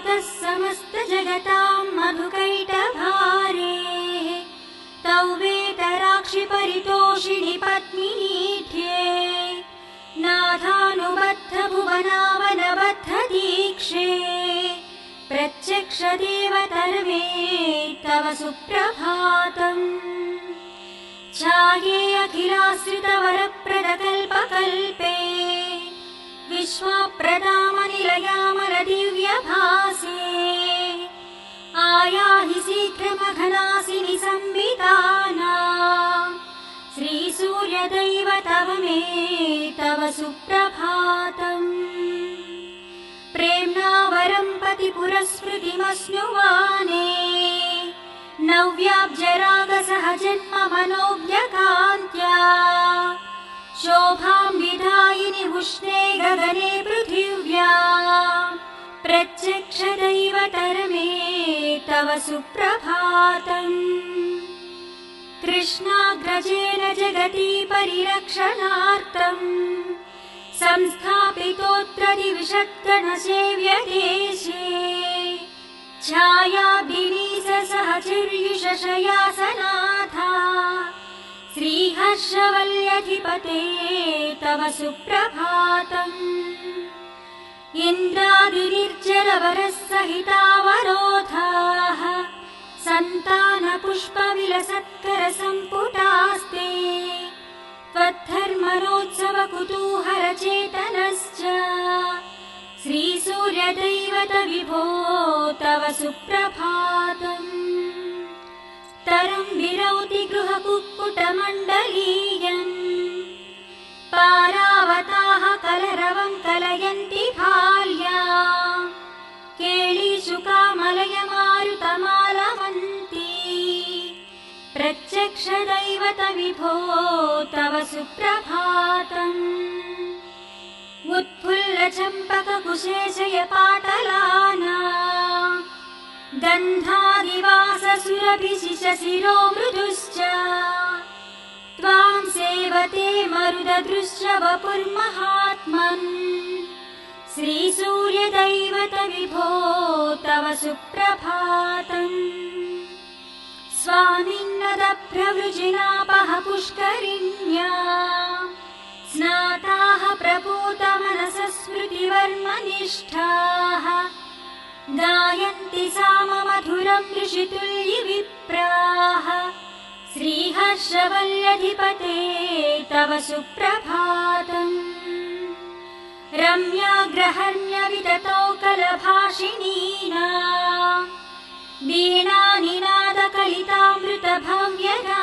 मातः समस्तजगतां मधुकैटभारे तौ वेतराक्षि परितोषिणि पत्नीनीठ्ये नाथानुबद्ध भुवनावनबद्ध दीक्षे प्रत्यक्षदेवतर्मे तव सुप्रभातम् ध्याये अखिलाश्रितवरप्रदकल्पकल्पे विश्वप्रदामनिलयामलदिव्यभासे आयाहि शीघ्रमघनासिनि संवितानां श्रीसूर्यदैवतव मे तव सुप्रभातम् प्रेम्णा वरं पतिपुरस्मृतिमस्नुवाने नव्याब्जरागसहजन्म मनोज्ञकान्त्या शोभां विधायिनि उष्णे गगने पृथिव्या प्रत्यक्षदैवतर्मे तव सुप्रभातम् कृष्णाग्रजेन जगति परिरक्षणार्थम् संस्थापितोऽत्र दिविषद्गणसेव्यदेशे छायाब्धिनीसहचर्युषशयासनाथा श्रीहर्षवल्यधिपते तव सुप्रभातम् इन्द्रादिनिर्जरवरसहितावरोधाः सन्तानपुष्पविलसत्करसम्पुटास्ते त्वद्धर्मणोत्सवकुतूहलचेतनश्च श्रीसूर्यदैवत विभो तव सुप्रभातम् तरं विरौति गृहकुक्कुटमण्डलीयम् पारावताः कलरवं कलयन्ति भाल्या केळीशुकामलयमारुतमालवन्ती प्रत्यक्षदैवत विभो तव सुप्रभातम् उत्फुल्लचम्पककुशेशय पाटलाना गन्धादिवाससुरभिशिशशिरो मृदुश्च त्वां सेवते मरुददृश्य वपुर्महात्मन् श्रीसूर्यदैवत विभो तव सुप्रभातम् स्वामिन्नदप्रवृजिनापः पुष्करिण्या स्नाताः प्रपूतमनसः स्मृतिवर्मनिष्ठाः गायन्ति साममधुरं ऋषितुल्यविप्राः श्रीहर्षवल्यधिपते तव सुप्रभातम् रम्याग्रहण्यविततौ कलभाषिणीनां वीणानिनादकलितामृतभव्यदा